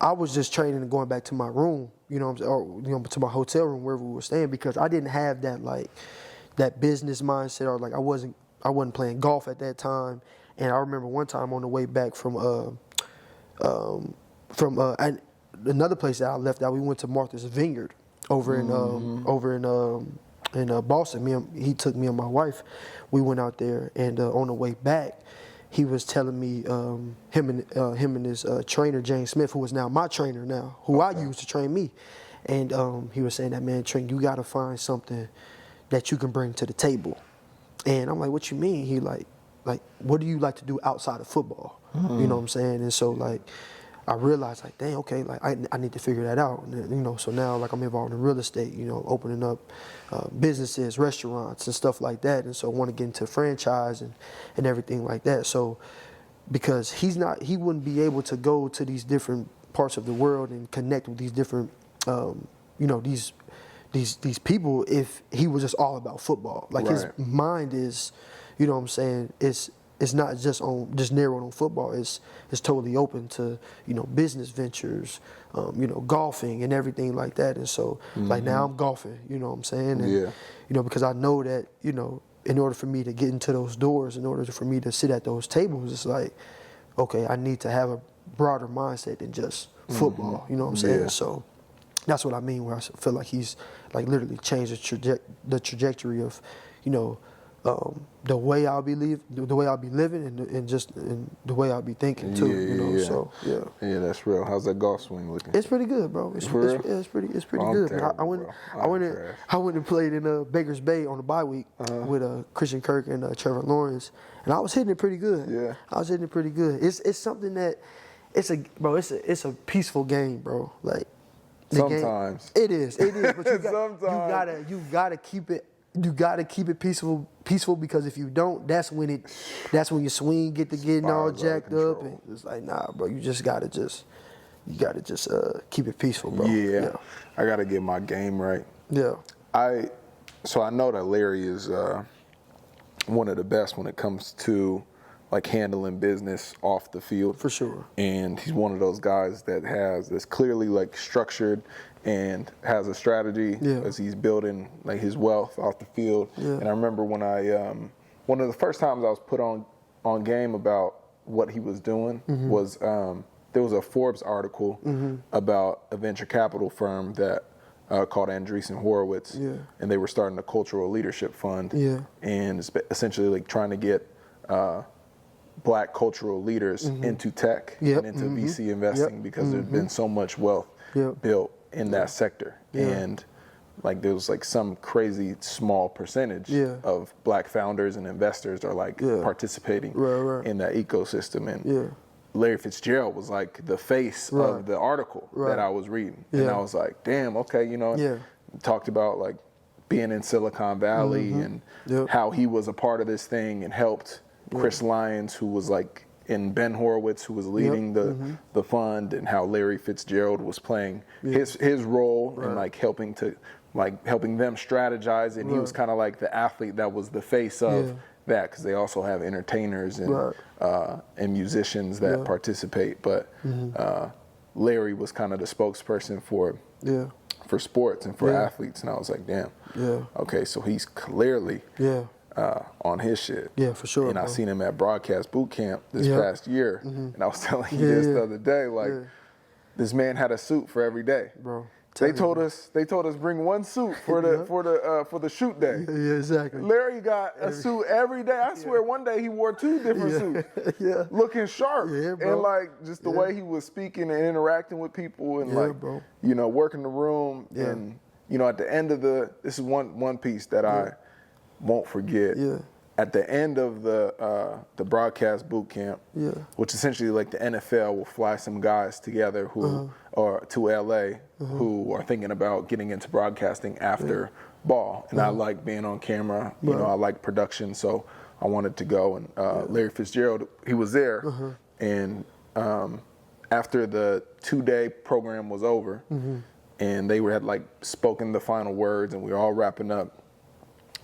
I was just training and going back to my room, you know what I'm saying, or you know, to my hotel room wherever we were staying, because I didn't have that business mindset, or like I wasn't playing golf at that time. And I remember one time on the way back from another place that I left out, we went to Martha's Vineyard over in Boston. He took me and my wife. We went out there, and on the way back, he was telling me him and his trainer James Smith, who is now my trainer now, who I used to train me, and he was saying that, man, Trent, you got to find something that you can bring to the table. And I'm like, what you mean? He like what do you like to do outside of football? Mm-hmm. You know what I'm saying? And so like I realized like, dang, okay, like I need to figure that out. And, you know, so now like I'm involved in real estate, you know, opening up businesses, restaurants and stuff like that. And so I want to get into franchise and everything like that. So because he wouldn't be able to go to these different parts of the world and connect with these different, you know, these people if he was just all about football. Like his mind is, you know what I'm saying, it's not just narrowed on football. It's totally open to, you know, business ventures, you know, golfing and everything like that. And so like now I'm golfing, you know what I'm saying? And, you know, because I know that, you know, in order for me to get into those doors, in order for me to sit at those tables, it's like, okay, I need to have a broader mindset than just football, you know what I'm saying? So that's what I mean, where I feel like he's like literally changed the trajectory of, you know, the way I'll be living, and the way I'll be thinking too. You know, so yeah, that's real. How's that golf swing looking? It's pretty good, bro. It's pretty good. Terrible, I went and played in Baker's Bay on the bye week with Christian Kirk and Trevor Lawrence, and I was hitting it pretty good. Yeah, I was hitting it pretty good. It's something that it's a peaceful game, bro. Like sometimes it is, but you gotta keep it. You gotta keep it peaceful because if you don't, that's when your swing getting all jacked up, and it's like, nah, bro, you gotta keep it peaceful, bro. Yeah. I gotta get my game right. Yeah. So I know that Larry is one of the best when it comes to like handling business off the field. For sure. And he's one of those guys that's clearly like structured and has a strategy as he's building like his wealth off the field. And I remember when one of the first times I was put on game about what he was doing was there was a Forbes article about a venture capital firm that called Andreessen Horowitz, and they were starting a cultural leadership fund, and it's essentially like trying to get black cultural leaders into tech and into VC investing because there's been so much wealth built in that sector, and like there was like some crazy small percentage of black founders and investors are like participating in that ecosystem, and Larry Fitzgerald was like the face of the article that I was reading, and I was like, damn, okay, you know, talked about like being in Silicon Valley and how he was a part of this thing and helped Chris Lyons, who was like in Ben Horowitz, who was leading the fund, and how Larry Fitzgerald was playing his role in like helping them strategize, and he was kind of like the athlete that was the face of that, because they also have entertainers and musicians that participate, but Larry was kind of the spokesperson for sports and for athletes, and I was like, damn, okay, so he's clearly on his shit. Yeah, for sure. And I seen him at broadcast boot camp this past year, and I was telling you this the other day, like this man had a suit for every day, bro. They told us bring one suit for the shoot day. Yeah, exactly. Larry got a suit every day. I swear one day he wore 2 different suits. Looking sharp. And like just the way he was speaking and interacting with people, and like you know, working the room, and you know, at the end of this is one piece that I won't forget. At the end of the broadcast boot camp, which essentially like the NFL will fly some guys together who or to LA who are thinking about getting into broadcasting after ball, and I like being on camera. You know, I like production, so I wanted to go. And Larry Fitzgerald, he was there, and after the 2-day program was over, and they had like spoken the final words, and we were all wrapping up.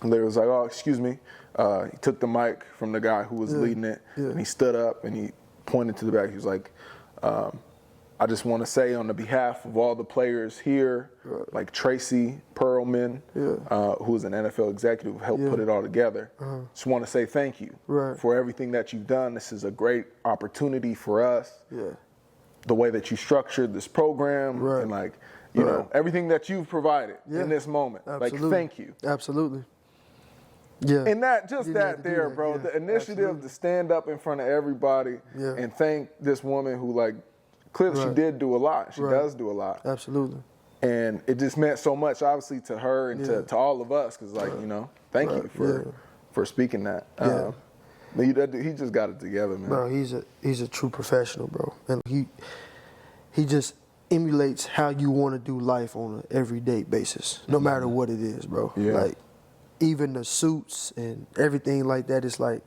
Larry was like, "Oh, excuse me." He took the mic from the guy who was leading it, and he stood up and he pointed to the back. He was like, I just want to say on the behalf of all the players here, like Tracy Perlman, who's an NFL executive who helped put it all together, just want to say thank you for everything that you've done. This is a great opportunity for us. The way that you structured this program and like, you know, everything that you've provided in this moment. Like, thank you. Absolutely. And that there, bro, the initiative to stand up in front of everybody and thank this woman who, like, clearly she did do a lot. She does do a lot. Absolutely. And it just meant so much, obviously, to her and to all of us, because, like, you know, thank you for speaking that. He just got it together, man. Bro, he's a true professional, bro, and he just emulates how you want to do life on an everyday basis, no matter what it is, bro. Like, even the suits and everything like that, it's like,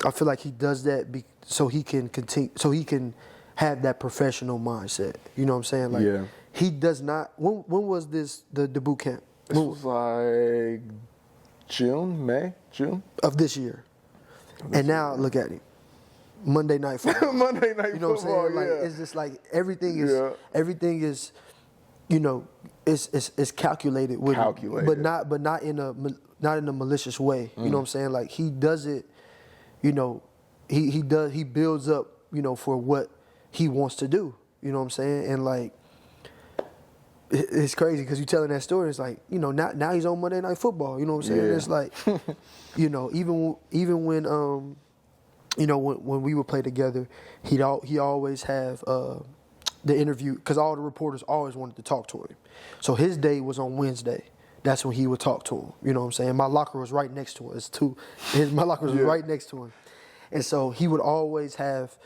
I feel like he does that so he can continue, so he can have that professional mindset. You know what I'm saying? Like, he does not. When was this the boot camp? This was like June of this year. And now look at him, Monday Night Football. Monday Night Football. You know what I'm saying? Like, it's just like everything is, you know, it's calculated with him, but not in a malicious way. You know what I'm saying? Like, he does it, you know, he builds up, you know, for what he wants to do. You know what I'm saying? And like, it's crazy because you're telling that story. It's like, you know, now he's on Monday Night Football. You know what I'm saying? It's like, you know, even when you know, when we would play together, he always have the interview, because all the reporters always wanted to talk to him. So his day was on Wednesday. That's when he would talk to him. You know what I'm saying? My locker was right next to him. My locker was right next to him. And so he would always have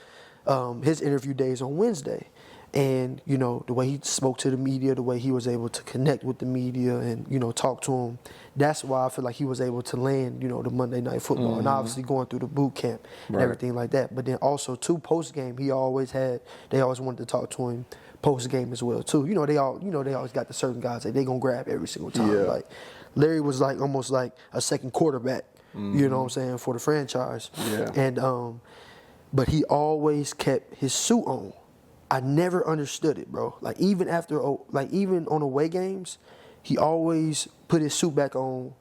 his interview days on Wednesday. And, you know, the way he spoke to the media, the way he was able to connect with the media and, you know, talk to them, that's why I feel like he was able to land, you know, the Monday Night Football and obviously going through the boot camp and everything like that. But then also, too, post-game, they always wanted to talk to him post-game as well, too. You know, they always got the certain guys that they going to grab every single time. Like, Larry was like almost like a second quarterback, you know what I'm saying, for the franchise. And, but he always kept his suit on. I never understood it, bro. Like even even on away games, he always put his suit back on,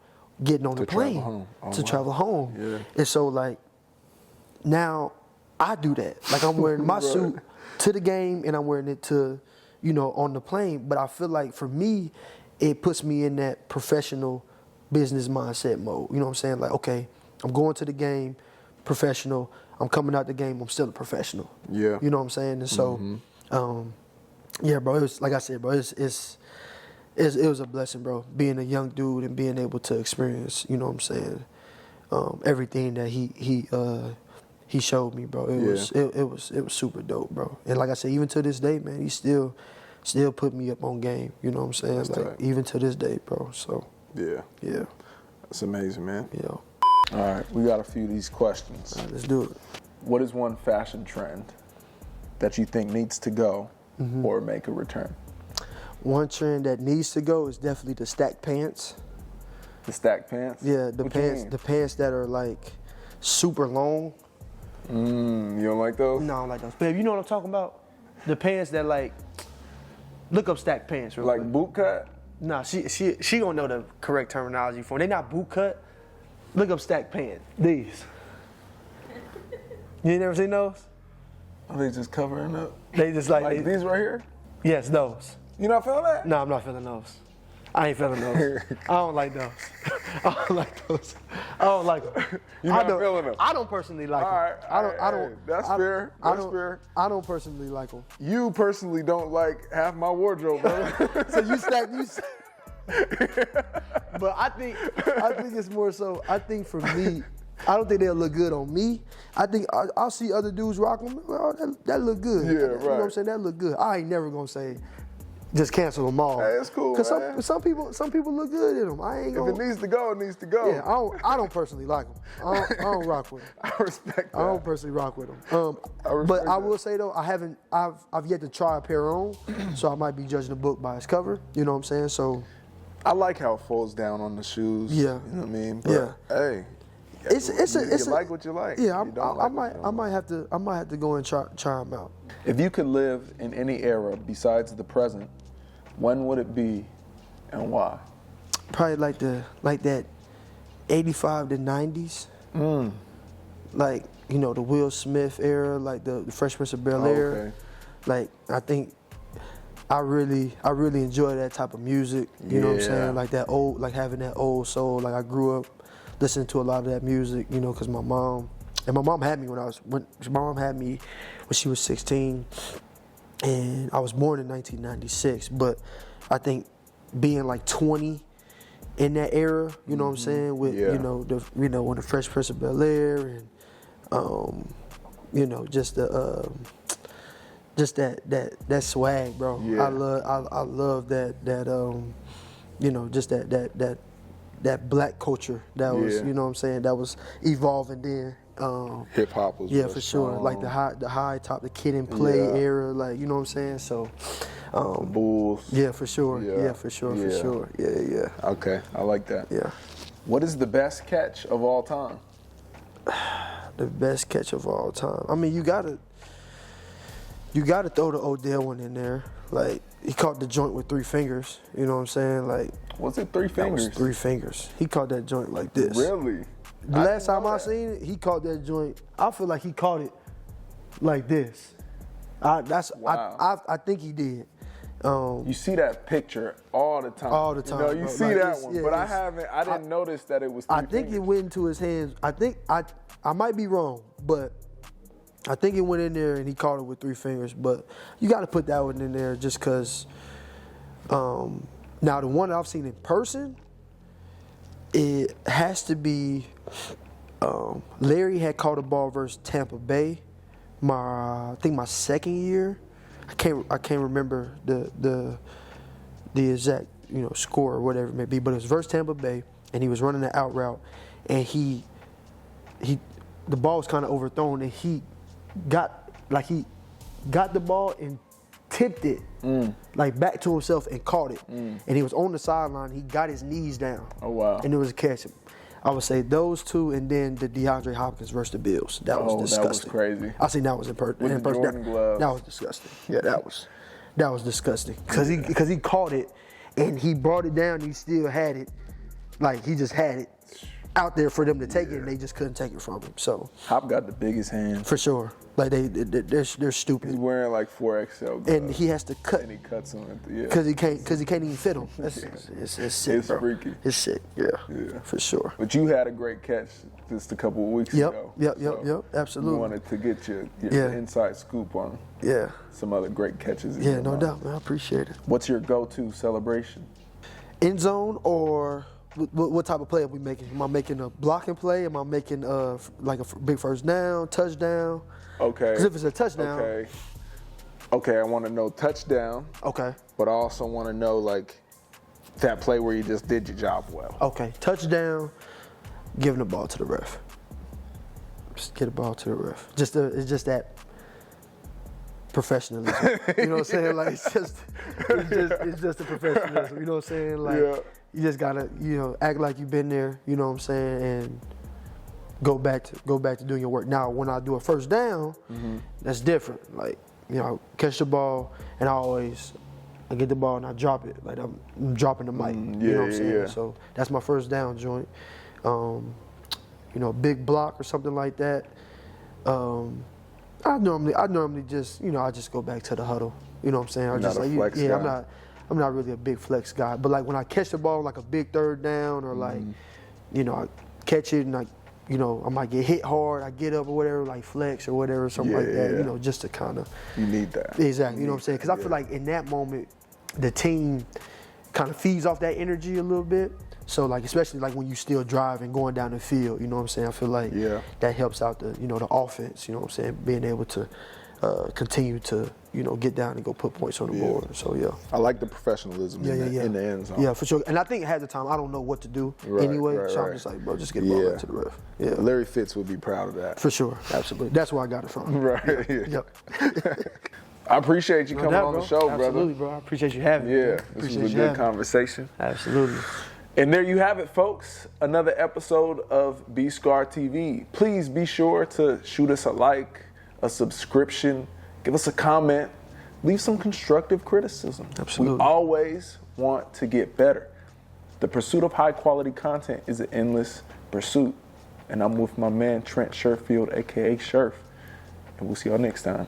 getting on the plane to travel home. Yeah. And so like now I do that. Like I'm wearing my suit to the game and I'm wearing it to, you know, on the plane. But I feel like for me, it puts me in that professional business mindset mode. You know what I'm saying? Like, okay, I'm going to the game, professional. I'm coming out the game, I'm still a professional. Yeah. You know what I'm saying? And so, yeah, bro, it was, like I said, bro, it was a blessing, bro, being a young dude and being able to experience, you know what I'm saying, everything that he showed me, bro. It was super dope, bro. And like I said, even to this day, man, he still put me up on game, you know what I'm saying? That's like tight. Even to this day, bro. So, Yeah. yeah. That's amazing, man. Yeah. All right, we got a few of these questions. All right, let's do it. What is one fashion trend that you think needs to go or make a return? One trend that needs to go is definitely the stacked pants. The stacked pants? Yeah, the pants that are like super long. You don't like those? No, I don't like those. Babe, you know what I'm talking about? The pants that like, look up stacked pants real quick. Like boot cut? Nah, she gonna know the correct terminology for them. They not boot cut. Look up stacked pants. These. You ain't never seen those? Are they just covering up? They just like these right here? Yes, those. You not feeling that? No, I'm not feeling those. I ain't feeling those. I don't like those. I don't like those. I don't like them. You're not feeling them? I don't personally like them. All right. That's fair. That's fair. I don't personally like them. You personally don't like half my wardrobe, bro. So you stack. But I think it's more so. I think for me, I don't think they'll look good on me. I think I'll see other dudes rock them. Oh, that look good. Yeah, You know right. what I'm saying? That look good. I ain't never gonna say just cancel them all. Hey, it's cool, Cause man. some people look good in them. I ain't gonna. If it needs to go, it needs to go. Yeah, I don't personally like them. I don't rock with them. I respect that. I don't personally rock with them. But I will say though, I've yet to try a pair on, so I might be judging the book by its cover. You know what I'm saying? So I like how it folds down on the shoes. Yeah. You know what I mean? But, Yeah. hey. You like what you like. Yeah, I might have to go and try them out. If you could live in any era besides the present, when would it be and why? Probably like that 85 to 90s. Like, you know, the Will Smith era, like the Fresh Prince of Bel-Air. Okay. Like, I think I really enjoy that type of music. You know what I'm Yeah. saying? Like that old, like having that old soul. Like I grew up listening to a lot of that music, you know, because my mom had me when she was 16, and I was born in 1996. But I think being like 20 in that era, you know what I'm saying, with Yeah. when the Fresh Prince of Bel-Air and just that swag, bro. Yeah. I love that black culture that was, Yeah. you know what I'm saying, that was evolving then. Hip hop was Yeah, real for sure. strong. Like the high top, the Kid and Play Yeah. era, like, you know what I'm saying? So, The Bulls. yeah, for sure. Yeah. Yeah, for sure, for Yeah. sure. Yeah. Okay, I like that. Yeah. What is the best catch of all time? The best catch of all time. I mean, you gotta throw the Odell one in there. Like, he caught the joint with 3 fingers. You know what I'm saying? Like, Was it 3 that fingers? was 3 fingers. He caught that joint like this. Really? The last time I that. seen it, he caught that joint. I feel like he caught it like this. I think he did. You see that picture all the time. All the time, You know, you bro. see Like, that it's- one, yeah, but I it's- didn't notice that it was 3 I think fingers. it went into his hands. I think I might be wrong, but I think it went in there and he caught it with 3 fingers. But you got to put that one in there just because. Now the one that I've seen in person, it has to be. Larry had caught a ball versus Tampa Bay. I think my second year. I can't remember the exact score or whatever it may be, but it was versus Tampa Bay, and he was running the out route, and the ball was kind of overthrown, and he got the ball and tipped it like back to himself and caught it, and he was on the sideline. He got his knees down. Oh, wow. And it was a catch. I would say those two, and then the DeAndre Hopkins versus the Bills. That was disgusting. That was crazy. I seen that was in person. With the Jordan glove. That was disgusting. Yeah, that was disgusting. Because he caught it, and he brought it down, and he still had it. Like, he just had it out there for them to take it, and they just couldn't take it from him. So Hop got the biggest hands. for sure. Like, they're stupid. He's wearing like 4XL gloves. And he has to cut. And he cuts them at the Because he can't even fit them. It's sick, It's bro. freaky. It's sick, yeah, for sure. But you had a great catch just a couple of weeks ago. Yep, absolutely. You wanted to get your inside scoop on some other great catches. Yeah, no doubt, man. I appreciate it. What's your go-to celebration? End zone, or what type of play are we making? Am I making a blocking play? Am I making like a big first down, touchdown? Okay. Because if it's a touchdown. Okay, I want to know touchdown. Okay. But I also want to know, like, that play where you just did your job well. Okay, touchdown, giving the ball to the ref. Just get the ball to the ref. It's just that professionalism. You know what I'm saying? Like, it's just the professionalism. You know what I'm saying? Like, you just gotta, act like you've been there. You know what I'm saying? And go back to doing your work. Now, when I do a first down, that's different. Like, I catch the ball, and I get the ball and I drop it. Like, I'm dropping the mic. You know what I'm saying? Yeah. So that's my first down joint. Big block or something like that. I normally just, I just go back to the huddle. You know what I'm saying? You're not a flex guy. I'm not really a big flex guy. But like when I catch the ball, like a big third down, or like, I catch it and I might get hit hard. I get up or whatever, like flex or whatever, something like that. Just to kind of. You need that. Exactly. You know what I'm saying? Because I feel like in that moment, the team kind of feeds off that energy a little bit. So like, especially like when you still driving, going down the field, you know what I'm saying? I feel like that helps out the offense, you know what I'm saying? Being able to continue to, get down and go put points on the board. So I like the professionalism in the end zone. Yeah, for sure. And I think half the time I don't know what to do anyway. So I'm just like, bro, just get the ball back to the ref. Yeah. Larry Fitz would be proud of that. For sure, absolutely. That's where I got it from. Right. Yep. I appreciate you coming on the show, brother. Absolutely, bro. I appreciate you having me. Yeah, this was a good conversation. Absolutely. And there you have it, folks. Another episode of B-Scar TV. Please be sure to shoot us a like, a subscription, give us a comment, leave some constructive criticism. Absolutely. We always want to get better. The pursuit of high-quality content is an endless pursuit. And I'm with my man, Trent Sherfield, a.k.a. Sherf. And we'll see y'all next time.